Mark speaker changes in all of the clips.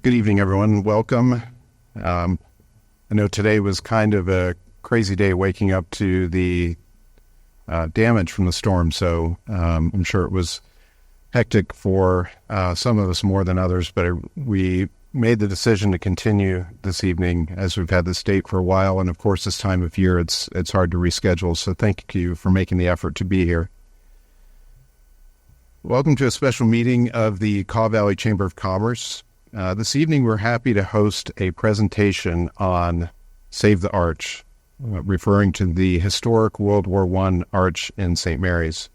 Speaker 1: Good evening, everyone. Welcome. I know today was kind of a crazy day waking up to the damage from the storm, so I'm sure it was hectic for some of us more than others, but we made the decision to continue this evening as we've had this date for a while, and of course this time of year it's hard to reschedule, so thank you for making the effort to be here. Welcome to a special meeting of the Kaw Valley Chamber of Commerce. This evening, we're happy to host a presentation on Save the Arch, referring to the historic World War I arch in St. Mary's.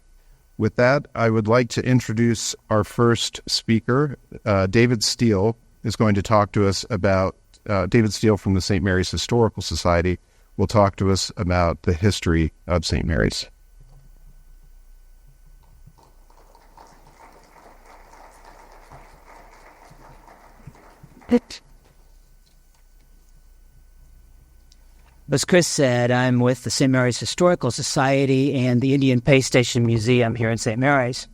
Speaker 1: With that, I would like to introduce our first speaker. David Steele is going to talk to us about, David Steele from the St. Mary's Historical Society will talk to us about the history of St. Mary's.
Speaker 2: As Chris said, I'm with the St. Mary's Historical Society and the Indian Pay Station Museum here in St. Mary's.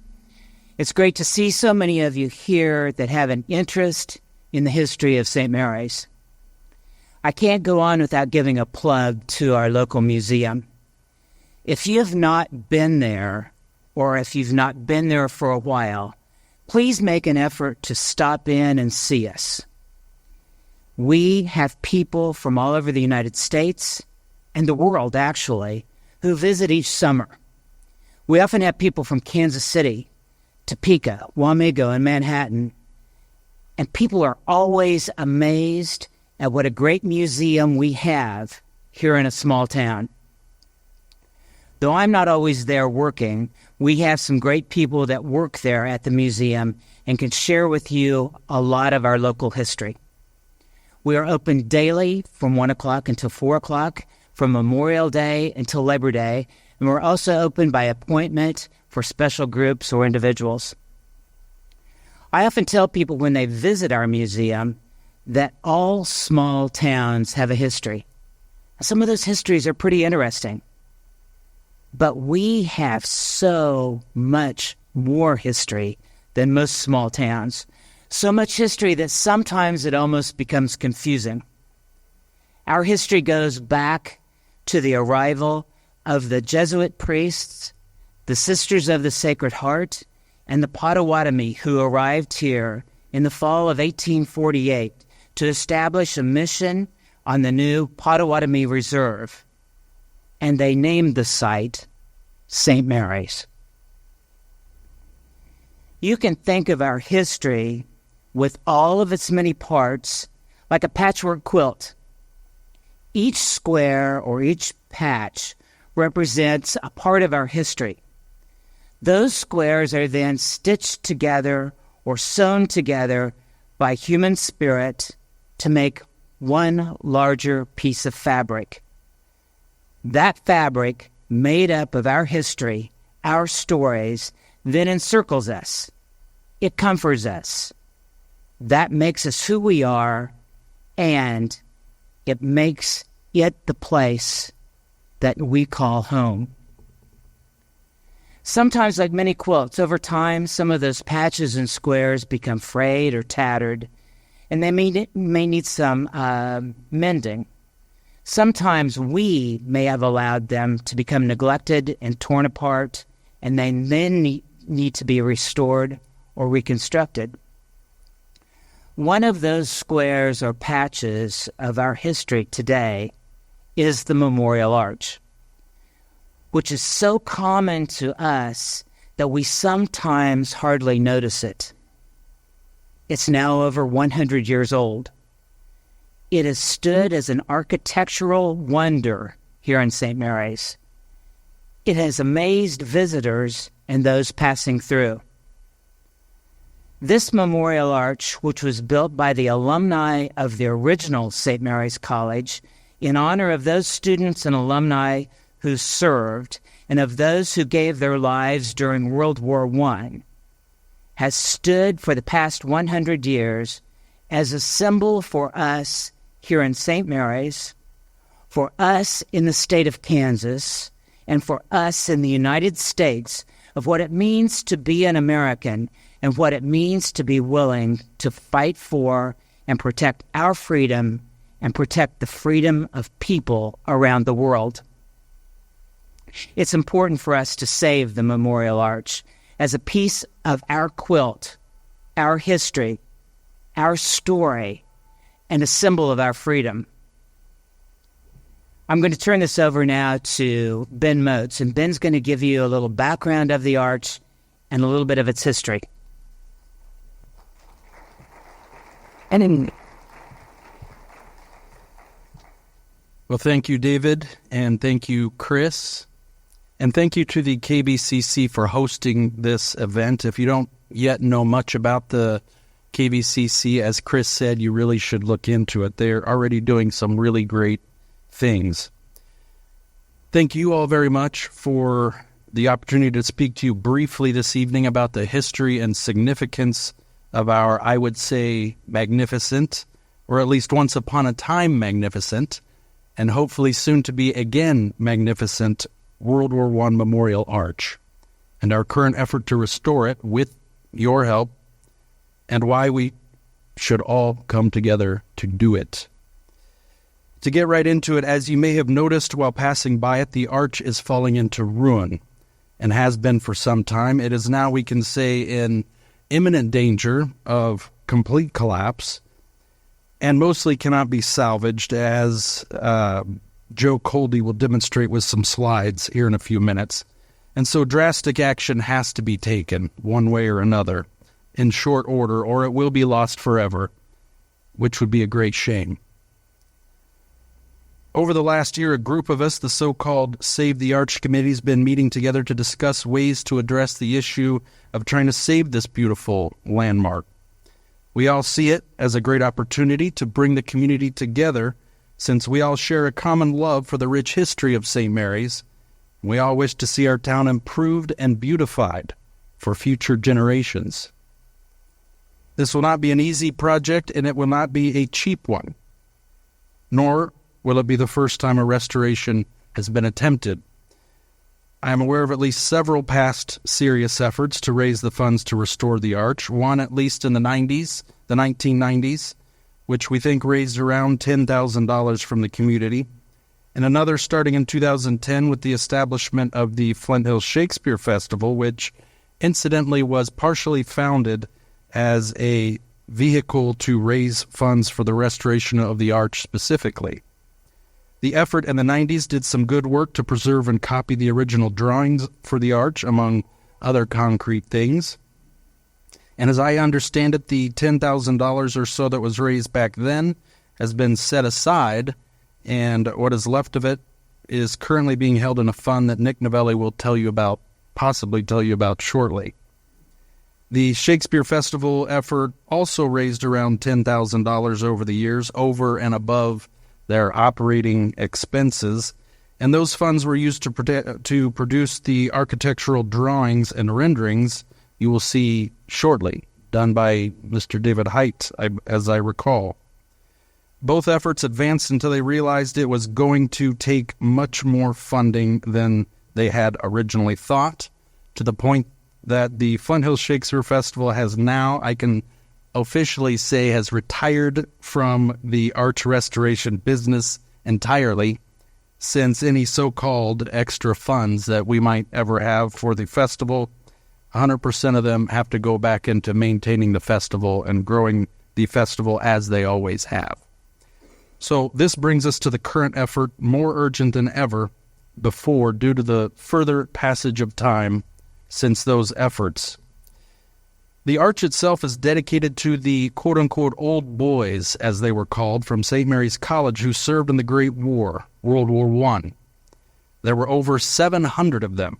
Speaker 2: It's great to see so many of you here that have an interest in the history of St. Mary's. I can't go on without giving a plug to our local museum. If you have not been there, or if you've not been there for a while, please make an effort to stop in and see us. We have people from all over the United States and the world, actually, who visit each summer. We often have people from Kansas City, Topeka, Wamego, and Manhattan, and people are always amazed at what a great museum we have here in a small town. Though I'm not always there working, we have some great people that work there at the museum and can share with you a lot of our local history. We are open daily from 1 o'clock until 4 o'clock, from Memorial Day until Labor Day, and we're also open by appointment for special groups or individuals. I often tell people when they visit our museum that all small towns have a history. Some of those histories are pretty interesting, but we have so much more history than most small towns. So much history that sometimes it almost becomes confusing. Our history goes back to the arrival of the Jesuit priests, the Sisters of the Sacred Heart, and the Potawatomi who arrived here in the fall of 1848 to establish a mission on the new Potawatomi Reserve. And they named the site St. Mary's. You can think of our history with all of its many parts, like a patchwork quilt. Each square or each patch represents a part of our history. Those squares are then stitched together or sewn together by human spirit to make one larger piece of fabric. That fabric, made up of our history, our stories, then encircles us. It comforts us. That makes us who we are, and it makes it the place that we call home. Sometimes, like many quilts, over time, some of those patches and squares become frayed or tattered, and they may need some mending. Sometimes we may have allowed them to become neglected and torn apart, and they then need to be restored or reconstructed. One of those squares or patches of our history today is the Memorial Arch, which is so common to us that we sometimes hardly notice it. It's now over 100 years old. It has stood as an architectural wonder here in St. Mary's. It has amazed visitors and those passing through. This memorial arch, which was built by the alumni of the original St. Mary's College in honor of those students and alumni who served and of those who gave their lives during World War I, has stood for the past 100 years as a symbol for us here in St. Mary's, for us in the state of Kansas, and for us in the United States of what it means to be an American and what it means to be willing to fight for and protect our freedom and protect the freedom of people around the world. It's important for us to save the Memorial Arch as a piece of our quilt, our history, our story, and a symbol of our freedom. I'm going to turn this over now to Ben Moats, and Ben's going to give you a little background of the arch and a little bit of its history.
Speaker 3: Well, thank you, David, and thank you, Chris, and thank you to the KBCC for hosting this event. If you don't yet know much about the KBCC, as Chris said, you really should look into it. They're already doing some really great things. Thank you all very much for the opportunity to speak to you briefly this evening about the history and significance of our, I would say, magnificent, or at least once upon a time magnificent, and hopefully soon to be again magnificent World War I Memorial Arch, and our current effort to restore it with your help, and why we should all come together to do it. To get right into it, as you may have noticed while passing by it, the arch is falling into ruin, and has been for some time. It is now, we can say, in imminent danger of complete collapse, and mostly cannot be salvaged, as Joe Coldy will demonstrate with some slides here in a few minutes. And so drastic action has to be taken, one way or another, in short order, or it will be lost forever, which would be a great shame. Over the last year, a group of us, the so-called Save the Arch Committee, has been meeting together to discuss ways to address the issue of trying to save this beautiful landmark. We all see it as a great opportunity to bring the community together, since we all share a common love for the rich history of St. Mary's. We all wish to see our town improved and beautified for future generations. This will not be an easy project, and it will not be a cheap one, nor will it be the first time a restoration has been attempted. I am aware of at least several past serious efforts to raise the funds to restore the arch, one at least in the 1990s, which we think raised around $10,000 from the community, and another starting in 2010 with the establishment of the Flint Hills Shakespeare Festival, which incidentally was partially founded as a vehicle to raise funds for the restoration of the arch specifically. The effort in the 90s did some good work to preserve and copy the original drawings for the arch, among other concrete things. And as I understand it, the $10,000 or so that was raised back then has been set aside, and what is left of it is currently being held in a fund that Nick Novelli will possibly tell you about shortly. The Shakespeare Festival effort also raised around $10,000 over the years, over and above their operating expenses, and those funds were used to produce the architectural drawings and renderings you will see shortly, done by Mr. David Height, as I recall. Both efforts advanced until they realized it was going to take much more funding than they had originally thought, to the point that the Flint Hills Shakespeare Festival has now, I can officially say, has retired from the arch restoration business entirely, since any so-called extra funds that we might ever have for the festival, 100% of them have to go back into maintaining the festival and growing the festival as they always have. So this brings us to the current effort, more urgent than ever before due to the further passage of time since those efforts. The arch itself is dedicated to the quote-unquote old boys, as they were called, from St. Mary's College who served in the Great War, World War I. There were over 700 of them.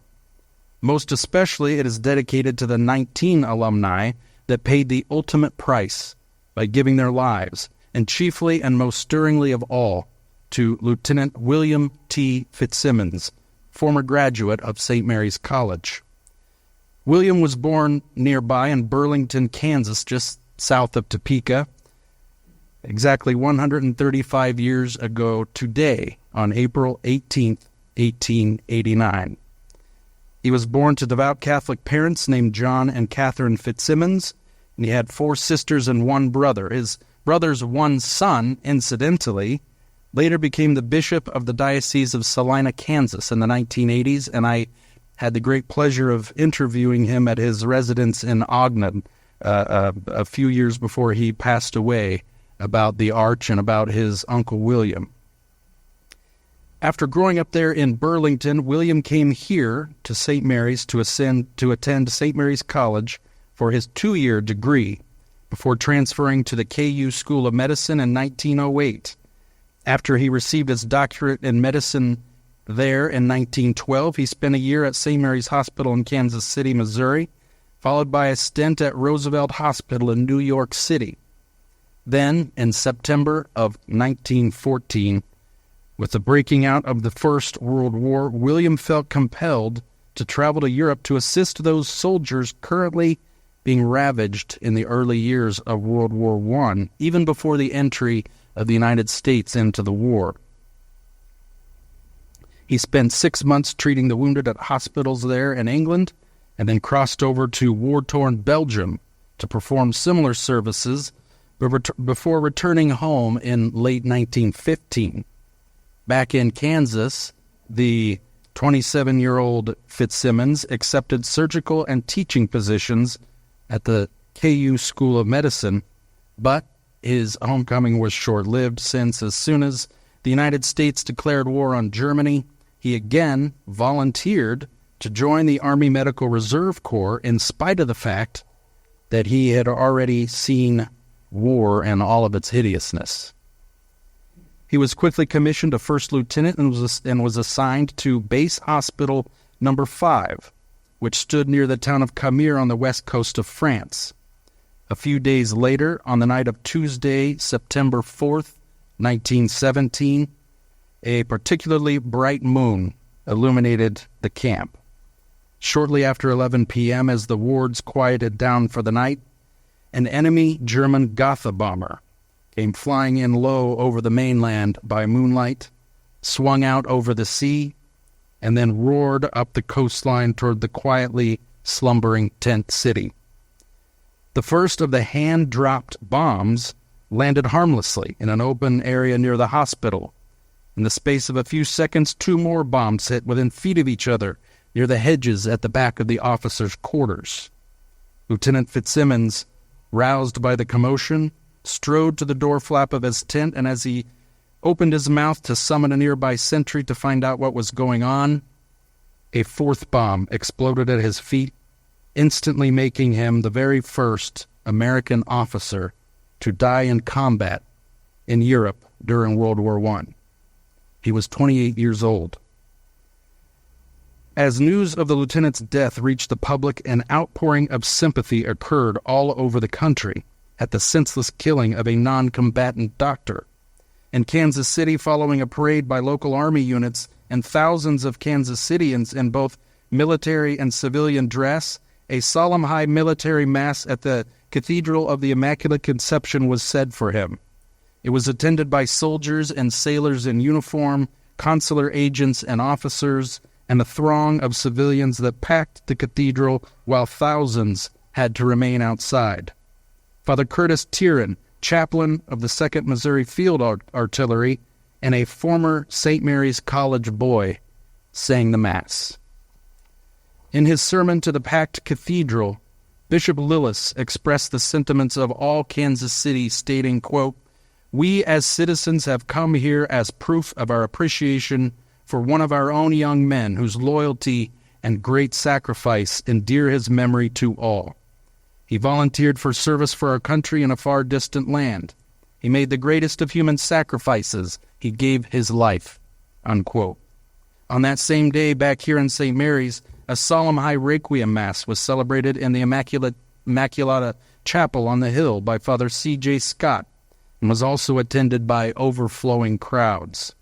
Speaker 3: Most especially, it is dedicated to the 19 alumni that paid the ultimate price by giving their lives, and chiefly and most stirringly of all, to Lieutenant William T. Fitzsimons, former graduate of St. Mary's College. William was born nearby in Burlington, Kansas, just south of Topeka, exactly 135 years ago today, on April 18th, 1889. He was born to devout Catholic parents named John and Catherine Fitzsimons, and he had 4 sisters and 1 brother. His brother's one son, incidentally, later became the bishop of the Diocese of Salina, Kansas in the 1980s, and I had the great pleasure of interviewing him at his residence in Ogden a few years before he passed away about the Arch and about his Uncle William. After growing up there in Burlington, William came here to St. Mary's to attend St. Mary's College for his 2-year degree before transferring to the KU School of Medicine in 1908. After he received his doctorate in medicine there in 1912, he spent a year at St. Mary's Hospital in Kansas City, Missouri, followed by a stint at Roosevelt Hospital in New York City. Then, in September of 1914, with the breaking out of the First World War, William felt compelled to travel to Europe to assist those soldiers currently being ravaged in the early years of World War I, even before the entry of the United States into the war. He spent 6 months treating the wounded at hospitals there in England, and then crossed over to war-torn Belgium to perform similar services before returning home in late 1915. Back in Kansas, the 27-year-old Fitzsimons accepted surgical and teaching positions at the KU School of Medicine, but his homecoming was short-lived since as soon as the United States declared war on Germany, he again volunteered to join the Army Medical Reserve Corps in spite of the fact that he had already seen war and all of its hideousness. He was quickly commissioned a first lieutenant and was assigned to Base Hospital No. 5, which stood near the town of Camir on the west coast of France. A few days later, on the night of Tuesday, September 4th, 1917, a particularly bright moon illuminated the camp. Shortly after 11 p.m., as the wards quieted down for the night, an enemy German Gotha bomber came flying in low over the mainland by moonlight, swung out over the sea, and then roared up the coastline toward the quietly slumbering tent city. The first of the hand-dropped bombs landed harmlessly in an open area near the hospital. In the space of a few seconds, 2 more bombs hit within feet of each other near the hedges at the back of the officers' quarters. Lieutenant Fitzsimons, roused by the commotion, strode to the door flap of his tent, and as he opened his mouth to summon a nearby sentry to find out what was going on, a 4th bomb exploded at his feet, instantly making him the very first American officer to die in combat in Europe during World War I. He was 28 years old. As news of the lieutenant's death reached the public, an outpouring of sympathy occurred all over the country at the senseless killing of a non-combatant doctor. In Kansas City, following a parade by local Army units and thousands of Kansas Cityans in both military and civilian dress, a solemn high military mass at the Cathedral of the Immaculate Conception was said for him. It was attended by soldiers and sailors in uniform, consular agents and officers, and a throng of civilians that packed the cathedral while thousands had to remain outside. Father Curtis Tieran, chaplain of the 2nd Missouri Field Artillery and a former St. Mary's College boy, sang the Mass. In his sermon to the packed cathedral, Bishop Lillis expressed the sentiments of all Kansas City, stating, quote, "We as citizens have come here as proof of our appreciation for one of our own young men whose loyalty and great sacrifice endear his memory to all. He volunteered for service for our country in a far distant land. He made the greatest of human sacrifices. He gave his life," unquote. On that same day, back here in St. Mary's, a solemn high requiem mass was celebrated in the Immaculata Chapel on the hill by Father C.J. Scott and was also attended by overflowing crowds.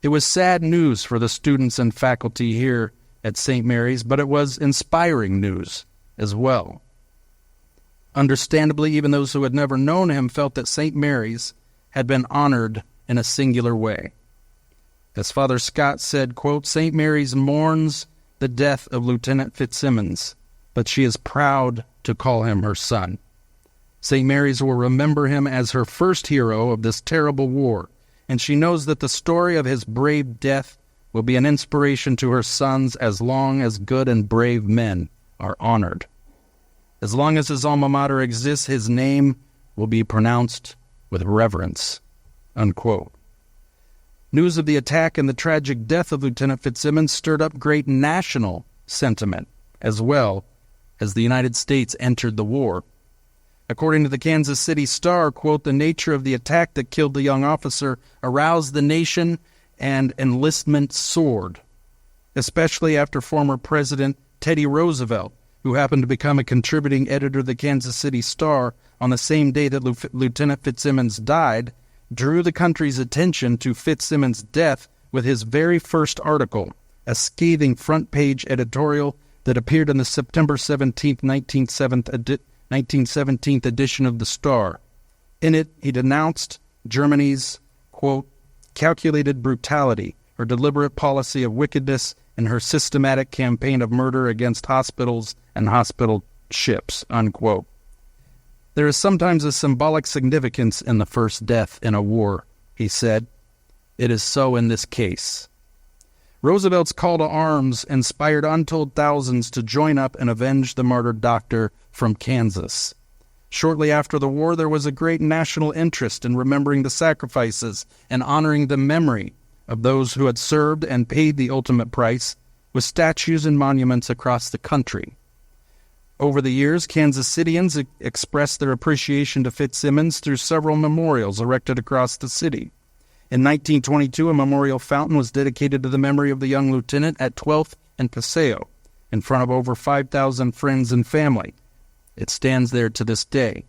Speaker 3: It was sad news for the students and faculty here at St. Mary's, but it was inspiring news as well. Understandably, even those who had never known him felt that St. Mary's had been honored in a singular way. As Father Scott said, quote, "St. Mary's mourns the death of Lieutenant Fitzsimons, but she is proud to call him her son." St. Mary's will remember him as her first hero of this terrible war, and she knows that the story of his brave death will be an inspiration to her sons as long as good and brave men are honored. As long as his alma mater exists, his name will be pronounced with reverence." Unquote. News of the attack and the tragic death of Lieutenant Fitzsimons stirred up great national sentiment, as well as the United States entered the war. According to the Kansas City Star, quote, "The nature of the attack that killed the young officer aroused the nation and enlistment soared, especially after former President Teddy Roosevelt, who happened to become a contributing editor of the Kansas City Star on the same day that Lieutenant Fitzsimons died, drew the country's attention to Fitzsimons' death with his very first article, a scathing front-page editorial that appeared in the September 17, 1917 edition of the Star. In it, he denounced Germany's, quote, "calculated brutality, her deliberate policy of wickedness, and her systematic campaign of murder against hospitals and hospital ships," unquote. "There is sometimes a symbolic significance in the first death in a war," he said. "It is so in this case." Roosevelt's call to arms inspired untold thousands to join up and avenge the martyred doctor from Kansas. Shortly after the war, there was a great national interest in remembering the sacrifices and honoring the memory of those who had served and paid the ultimate price, with statues and monuments across the country. Over the years, Kansas Cityans expressed their appreciation to Fitzsimons through several memorials erected across the city. In 1922, a memorial fountain was dedicated to the memory of the young lieutenant at 12th and Paseo, in front of over 5,000 friends and family. It stands there to this day.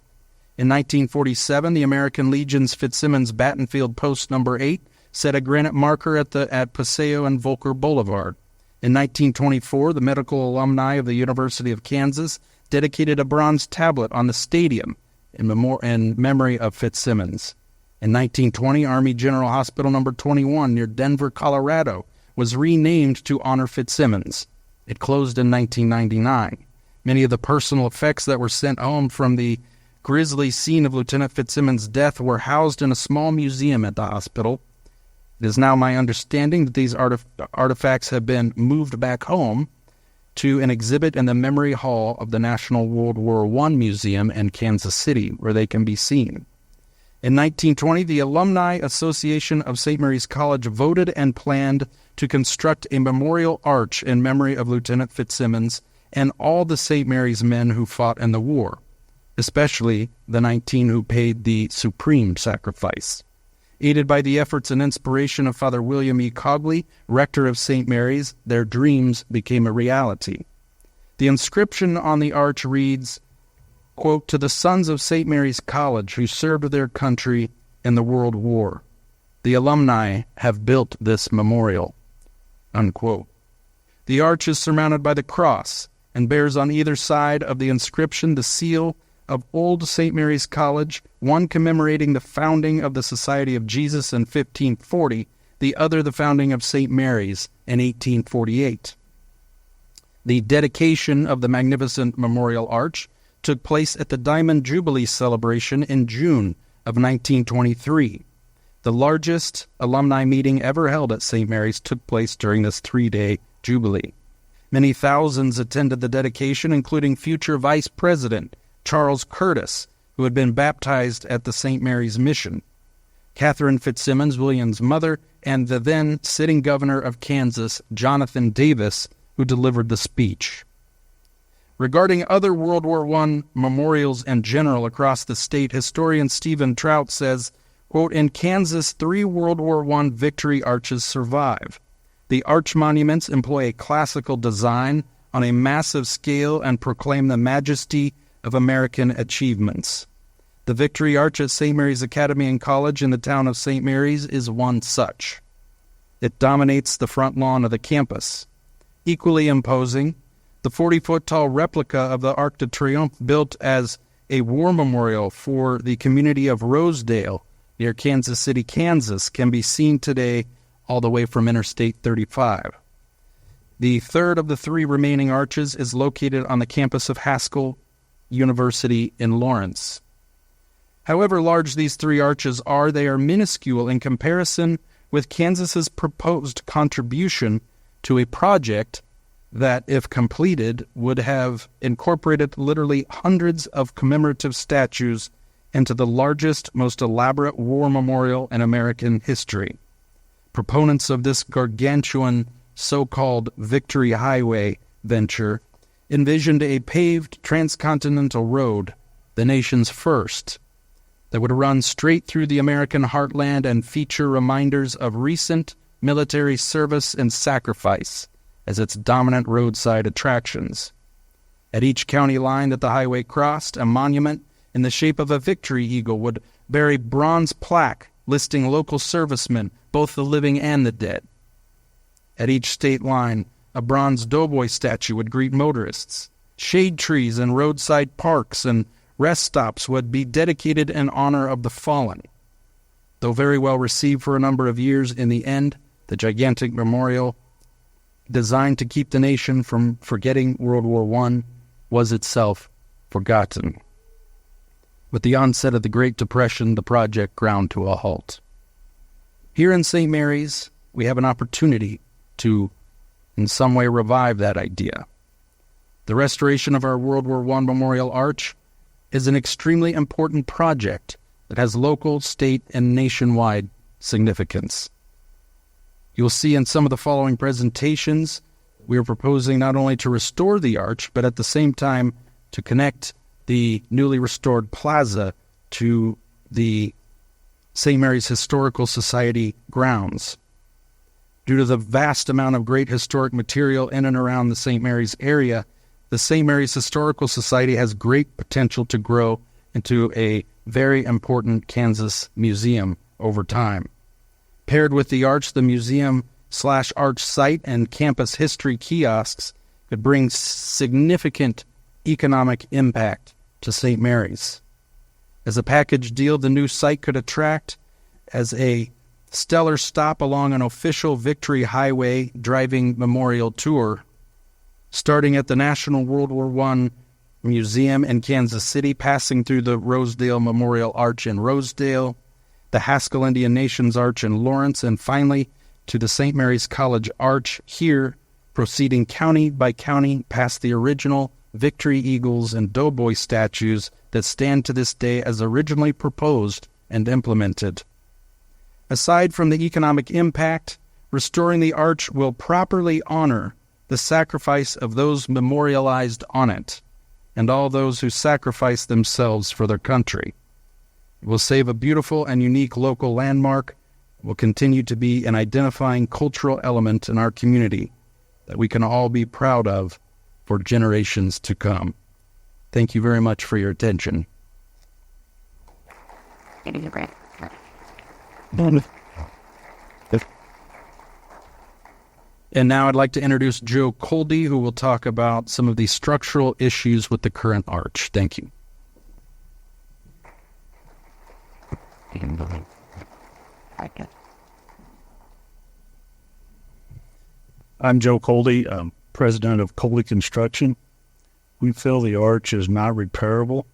Speaker 3: In 1947, the American Legion's Fitzsimons Battlefield Post No. 8 set a granite marker at Paseo and Volker Boulevard. In 1924, the medical alumni of the University of Kansas dedicated a bronze tablet on the stadium in memory of Fitzsimons. In 1920, Army General Hospital No. 21 near Denver, Colorado, was renamed to honor Fitzsimons. It closed in 1999. Many of the personal effects that were sent home from the grisly scene of Lieutenant Fitzsimons' death were housed in a small museum at the hospital. It is now my understanding that these artifacts have been moved back home to an exhibit in the Memory Hall of the National World War I Museum in Kansas City, where they can be seen. In 1920, the Alumni Association of St. Mary's College voted and planned to construct a memorial arch in memory of Lieutenant Fitzsimons and all the St. Mary's men who fought in the war, especially the 19 who paid the supreme sacrifice. Aided by the efforts and inspiration of Father William E. Cogley, rector of St. Mary's, their dreams became a reality. The inscription on the arch reads, quote, "To the sons of St. Mary's College who served their country in the World War, the alumni have built this memorial," unquote. The arch is surmounted by the cross and bears on either side of the inscription the seal of Old St. Mary's College, one commemorating the founding of the Society of Jesus in 1540, the other the founding of St. Mary's in 1848. The dedication of the magnificent memorial arch took place at the Diamond Jubilee celebration in June of 1923. The largest alumni meeting ever held at St. Mary's took place during this 3-day jubilee. Many thousands attended the dedication, including future Vice President Charles Curtis, who had been baptized at the St. Mary's Mission, Catherine Fitzsimons, William's mother, and the then sitting governor of Kansas, Jonathan Davis, who delivered the speech. Regarding other World War I memorials in general across the state, historian Stephen Trout says, quote, "In Kansas, 3 World War I victory arches survive. The arch monuments employ a classical design on a massive scale and proclaim the majesty of American achievements. The Victory Arch at St. Mary's Academy and College in the town of St. Mary's is one such. It dominates the front lawn of the campus. Equally imposing, the 40-foot-tall replica of the Arc de Triomphe built as a war memorial for the community of Rosedale near Kansas City, Kansas, can be seen today all the way from Interstate 35. The third of the 3 remaining arches is located on the campus of Haskell University in Lawrence. However large these three arches are, they are minuscule in comparison with Kansas's proposed contribution to a project that, if completed, would have incorporated literally hundreds of commemorative statues into the largest, most elaborate war memorial in American history. Proponents of this gargantuan so-called Victory Highway venture envisioned a paved transcontinental road, the nation's first, that would run straight through the American heartland and feature reminders of recent military service and sacrifice as its dominant roadside attractions. At each county line that the highway crossed, a monument in the shape of a victory eagle would bear a bronze plaque listing local servicemen, both the living and the dead. At each state line, a bronze doughboy statue would greet motorists. Shade trees and roadside parks and rest stops would be dedicated in honor of the fallen. Though very well received for a number of years, in the end, the gigantic memorial, designed to keep the nation from forgetting World War I, was itself forgotten. With the onset of the Great Depression, the project ground to a halt. Here in St. Mary's, we have an opportunity to, in some way, revive that idea. The restoration of our World War I Memorial Arch is an extremely important project that has local, state, and nationwide significance. You'll see in some of the following presentations, we are proposing not only to restore the arch, but at the same time to connect the newly restored plaza to the St. Mary's Historical Society grounds. Due to the vast amount of great historic material in and around the St. Mary's area, the St. Mary's Historical Society has great potential to grow into a very important Kansas museum over time. Paired with the arch, the museum/arch site and campus history kiosks could bring significant economic impact to St. Mary's. As a package deal, the new site could attract, as a stellar stop along an official Victory Highway driving memorial tour, starting at the National World War I Museum in Kansas City, passing through the Rosedale Memorial Arch in Rosedale, the Haskell Indian Nations Arch in Lawrence, and finally to the St. Mary's College Arch here, proceeding county by county past the original Victory Eagles and Doughboy statues that stand to this day as originally proposed and implemented. Aside from the economic impact, restoring the arch will properly honor the sacrifice of those memorialized on it and all those who sacrificed themselves for their country. It will save a beautiful and unique local landmark, will continue to be an identifying cultural element in our community that we can all be proud of for generations to come. Thank you very much for your attention. And now I'd like to introduce Joe Coldy, who will talk about some of the structural issues with the current arch. Thank you.
Speaker 4: I'm Joe Coldy. I'm president of Coldy Construction. We feel the arch is not repairable,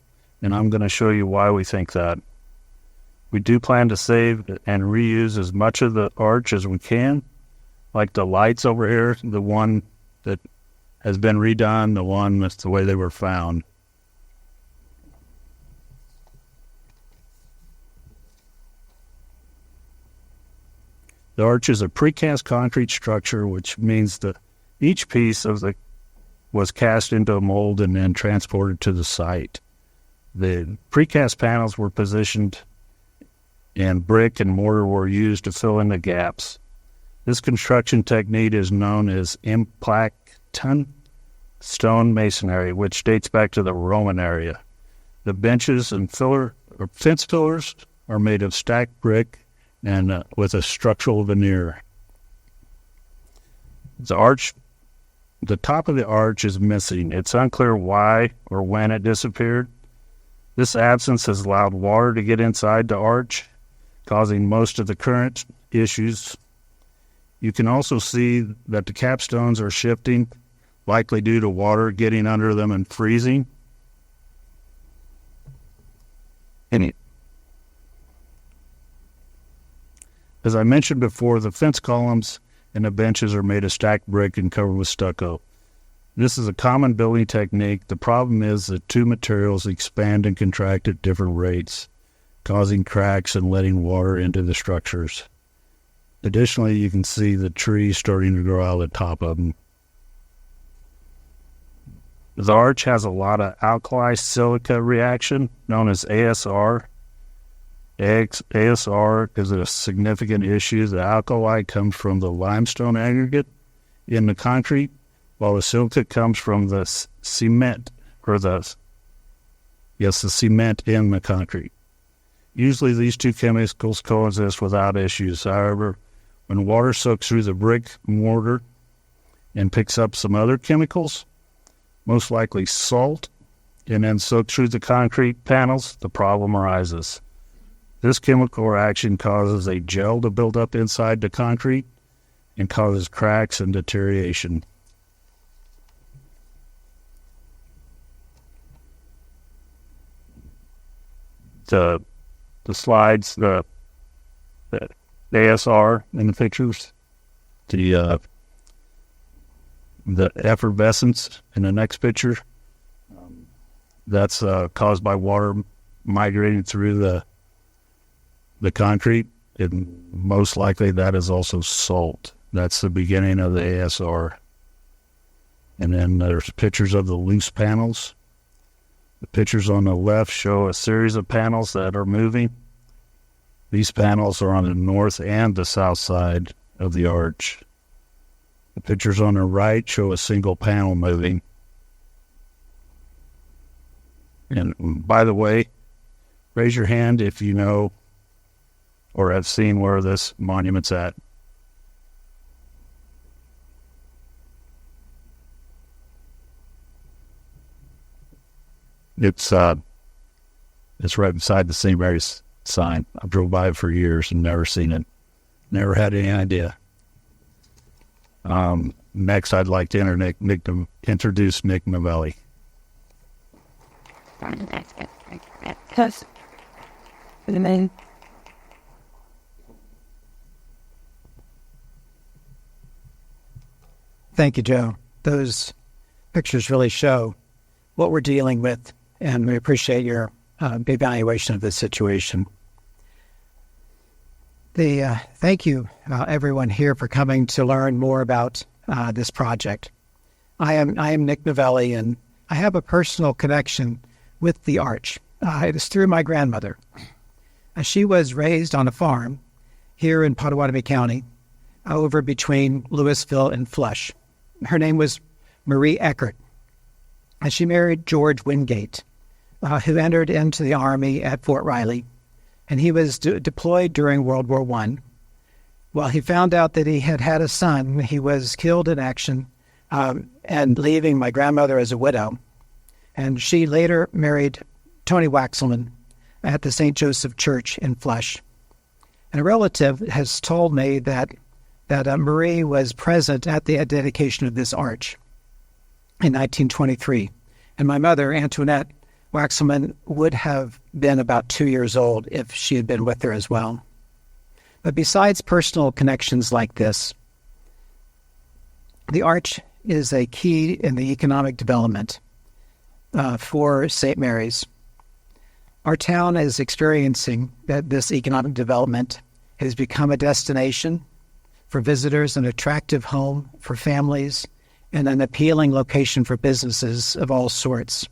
Speaker 4: and I'm going to show you why we think that. We do plan to save and reuse as much of the arch as we can, like the lights over here, the one that has been redone, the one that's the way they were found. The arch is a precast concrete structure, which means that each piece was cast into a mold and then transported to the site. The precast panels were positioned and brick and mortar were used to fill in the gaps. This construction technique is known as implacton stone masonry, which dates back to the Roman area. The benches and fence pillars are made of stacked brick and with a structural veneer. The top of the arch is missing. It's unclear why or when it disappeared. This absence has allowed water to get inside the arch, causing most of the current issues. You can also see that the capstones are shifting, likely due to water getting under them and freezing. As I mentioned before, the fence columns and the benches are made of stacked brick and covered with stucco. This is a common building technique. The problem is that two materials expand and contract at different rates, causing cracks and letting water into the structures. Additionally, you can see the trees starting to grow out of the top of them. The arch has a lot of alkali silica reaction, known as ASR. ASR is a significant issue. The alkali comes from the limestone aggregate in the concrete, while the silica comes from the cement, the cement in the concrete. Usually these two chemicals coexist without issues. However, when water soaks through the brick mortar and picks up some other chemicals, most likely salt, and then soaks through the concrete panels, the problem arises. This chemical reaction causes a gel to build up inside the concrete and causes cracks and deterioration. The slides, the ASR in the pictures, the effervescence in the next picture, that's caused by water migrating through the concrete, and most likely that is also salt. That's the beginning of the ASR. And then there's pictures of the loose panels. The pictures on the left show a series of panels that are moving. These panels are on the north and the south side of the arch. The pictures on the right show a single panel moving. And by the way, raise your hand if you know or have seen where this monument's at. It's right beside the St. Mary's sign. I drove by it for years and never seen it. Never had any idea. Next, I'd like to introduce Nick Novelli.
Speaker 5: Thank you, Joe. Those pictures really show what we're dealing with, and we appreciate your evaluation of this situation. Thank you, everyone here, for coming to learn more about this project. I am Nick Novelli, and I have a personal connection with the arch. It is through my grandmother. She was raised on a farm here in Potawatomi County, over between Louisville and Flush. Her name was Marie Eckert, and she married George Wingate, who entered into the Army at Fort Riley, and he was deployed during World War I. Well, he found out that he had a son. He was killed in action, and leaving my grandmother as a widow. And she later married Tony Waxelman at the St. Joseph Church in Flush. And a relative has told me that Marie was present at the dedication of this arch in 1923. And my mother, Antoinette Waxelman, would have been about 2 years old if she had been with her as well. But besides personal connections like this, the arch is a key in the economic development for St. Mary's. Our town is experiencing this economic development. It has become a destination for visitors, an attractive home for families, and an appealing location for businesses of all sorts.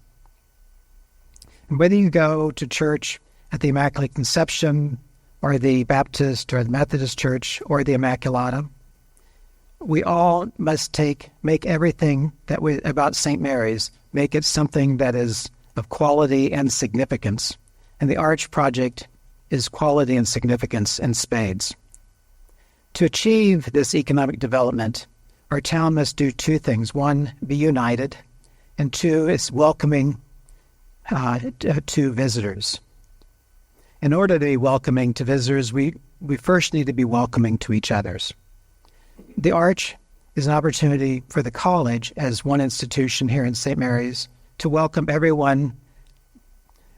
Speaker 5: And whether you go to church at the Immaculate Conception or the Baptist or the Methodist Church or the Immaculata, we all must make everything about St. Mary's, make it something that is of quality and significance. And the Arch Project is quality and significance in spades. To achieve this economic development, our town must do two things. One, be united, and two, is welcoming to visitors. In order to be welcoming to visitors, we first need to be welcoming to each other's. The Arch is an opportunity for the college, as one institution here in St. Mary's, to welcome everyone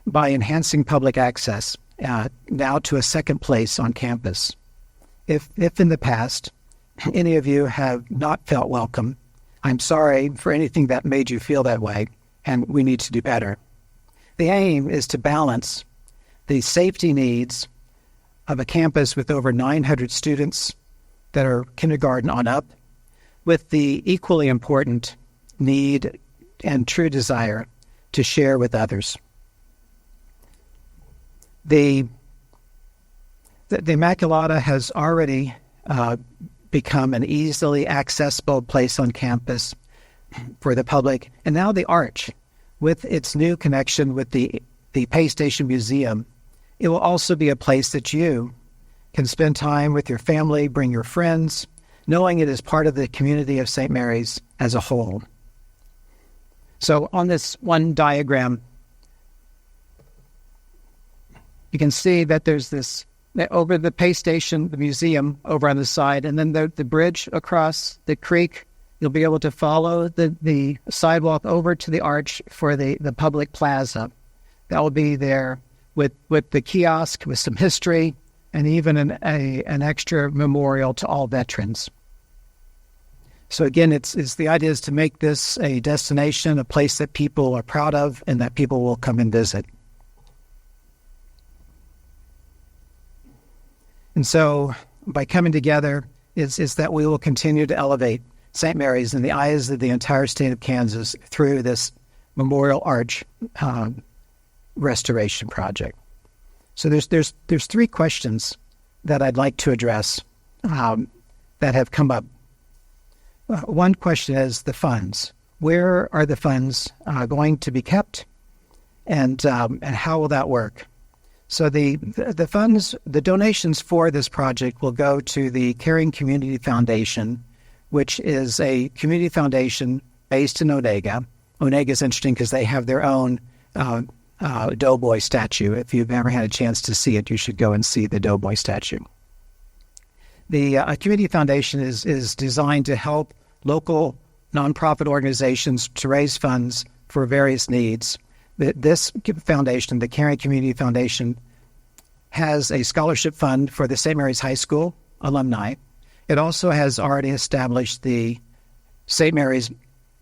Speaker 5: by enhancing public access now to a second place on campus. If in the past any of you have not felt welcome, I'm sorry for anything that made you feel that way, and we need to do better. The aim is to balance the safety needs of a campus with over 900 students that are kindergarten on up, with the equally important need and true desire to share with others. The Immaculata has already become an easily accessible place on campus for the public, and now the Arch, with its new connection with the Pay Station Museum, it will also be a place that you can spend time with your family, bring your friends, knowing it is part of the community of St. Mary's as a whole. So on this one diagram, you can see that there's this, over the Pay Station, the museum over on the side, and then the bridge across the creek. You'll be able to follow the sidewalk over to the Arch for the public plaza. That will be there with the kiosk, with some history, and even an extra memorial to all veterans. So again, it's the idea is to make this a destination, a place that people are proud of, and that people will come and visit. And so by coming together is that we will continue to elevate St. Mary's in the eyes of the entire state of Kansas through this Memorial Arch restoration project. So there's three questions that I'd like to address that have come up. One question is the funds. Where are the funds going to be kept, and how will that work? So the funds, the donations for this project will go to the Caring Community Foundation, which is a community foundation based in Onega. Onega is interesting because they have their own Doughboy statue. If you've ever had a chance to see it, you should go and see the Doughboy statue. The community foundation is designed to help local nonprofit organizations to raise funds for various needs. This foundation, the Caring Community Foundation, has a scholarship fund for the St. Mary's High School alumni. It also has already established the St. Mary's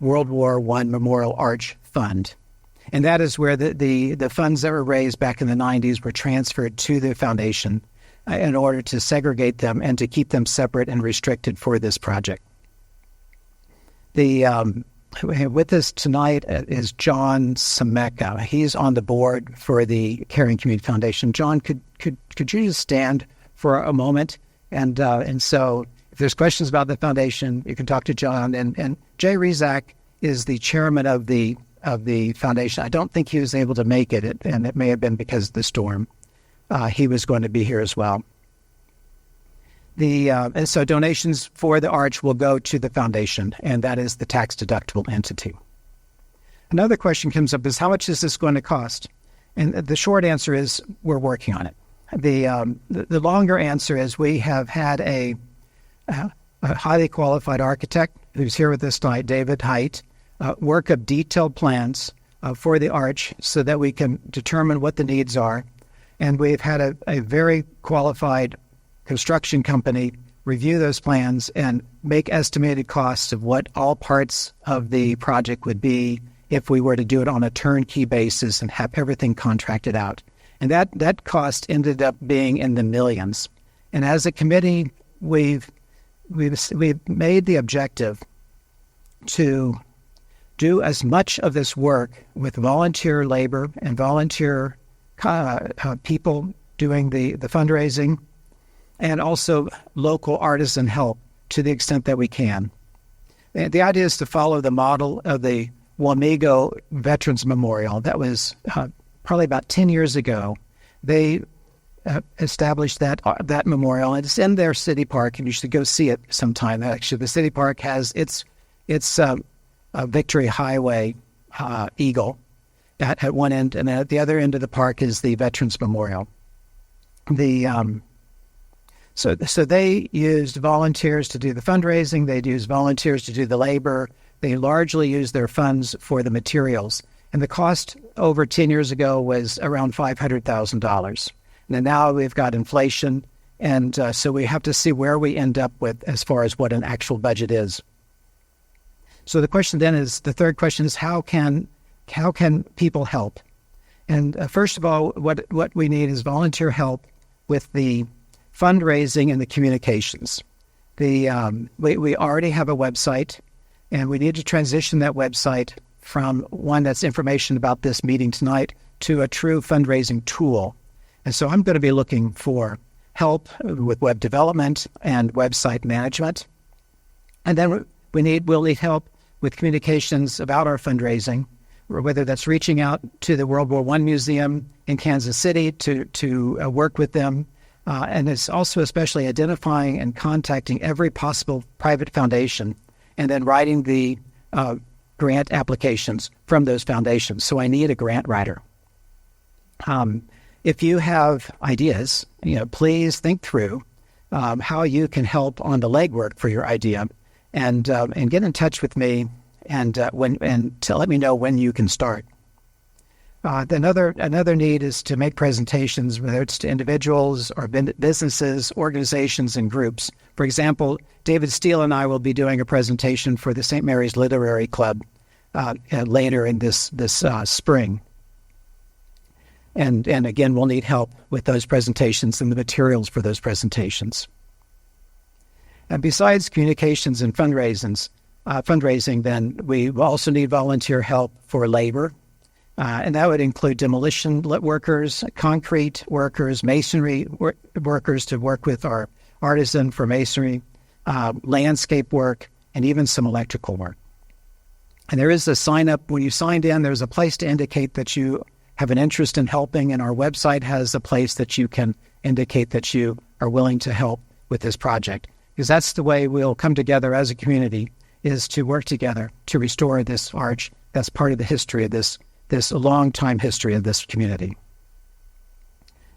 Speaker 5: World War I Memorial Arch Fund. And that is where the funds that were raised back in the 90s were transferred to the foundation in order to segregate them and to keep them separate and restricted for this project. With us tonight is John Sameka. He's on the board for the Caring Community Foundation. John, could you just stand for a moment? And so if there's questions about the foundation, you can talk to John. And Jay Rezak is the chairman of the foundation. I don't think he was able to make it, and it may have been because of the storm. He was going to be here as well. And so donations for the Arch will go to the foundation, and that is the tax-deductible entity. Another question comes up is, how much is this going to cost? And the short answer is, we're working on it. The longer answer is, we have had a highly qualified architect who's here with us tonight, David Height, work up detailed plans for the Arch so that we can determine what the needs are. And we've had a very qualified construction company review those plans and make estimated costs of what all parts of the project would be if we were to do it on a turnkey basis and have everything contracted out. And that cost ended up being in the millions. And as a committee, we've made the objective to do as much of this work with volunteer labor and volunteer people doing the fundraising, and also local artisan help to the extent that we can. The idea is to follow the model of the Wamego Veterans Memorial. That was probably about 10 years ago. They established that memorial, and it's in their city park, and you should go see it sometime. Actually, the city park has its Victory Highway eagle at one end, and at the other end of the park is the Veterans Memorial. So they used volunteers to do the fundraising. They'd use volunteers to do the labor. They largely used their funds for the materials. And the cost over 10 years ago was around $500,000. And now we've got inflation, And so we have to see where we end up with as far as what an actual budget is. So the question then is, the third question is, how can people help? And first of all, what we need is volunteer help with the fundraising and the communications. We already have a website, and we need to transition that website from one that's information about this meeting tonight to a true fundraising tool. And so I'm going to be looking for help with web development and website management. And then we'll need help with communications about our fundraising, or whether that's reaching out to the World War I Museum in Kansas City to work with them. And it's also especially identifying and contacting every possible private foundation and then writing the grant applications from those foundations. So I need a grant writer. If you have ideas, please think through how you can help on the legwork for your idea, and get in touch with me and to let me know when you can start. Another need is to make presentations, whether it's to individuals or businesses, organizations, and groups. For example, David Steele and I will be doing a presentation for the St. Mary's Literary Club later in this spring. And again, we'll need help with those presentations and the materials for those presentations. And besides communications and fundraising, then we also need volunteer help for labor. And that would include demolition workers, concrete workers, masonry workers to work with our artisan for masonry, landscape work, and even some electrical work. And there is a sign up. When you signed in, there's a place to indicate that you have an interest in helping, and our website has a place that you can indicate that you are willing to help with this project. Because that's the way we'll come together as a community, is to work together to restore this arch. That's part of the history of this long-time history of this community.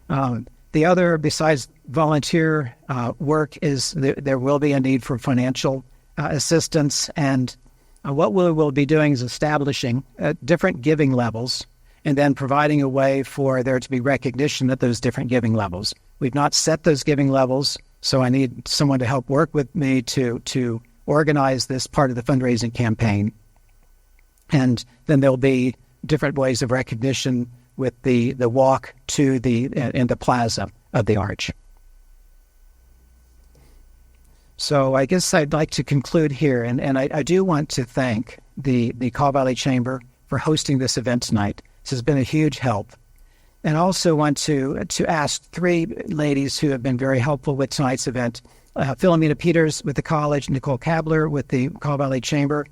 Speaker 5: The other, besides volunteer work, is there will be a need for financial assistance. And what we will be doing is establishing different giving levels and then providing a way for there to be recognition at those different giving levels. We've not set those giving levels, so I need someone to help work with me to organize this part of the fundraising campaign. And then there'll be different ways of recognition with the walk to in the plaza of the arch. So I guess I'd like to conclude here, and I do want to thank the Kaw Valley Chamber for hosting this event tonight. This has been a huge help. And I also want to ask three ladies who have been very helpful with tonight's event, Philomena Peters with the college, Nicole Kabler with the Kaw Valley Chamber,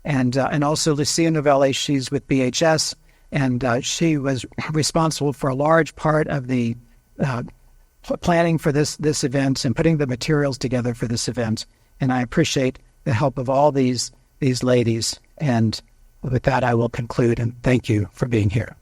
Speaker 5: and also Lucia Novelli. She's with BHS, and she was responsible for a large part of the planning for this event and putting the materials together for this event. And I appreciate the help of all these ladies. And with that, I will conclude, and thank you for being here.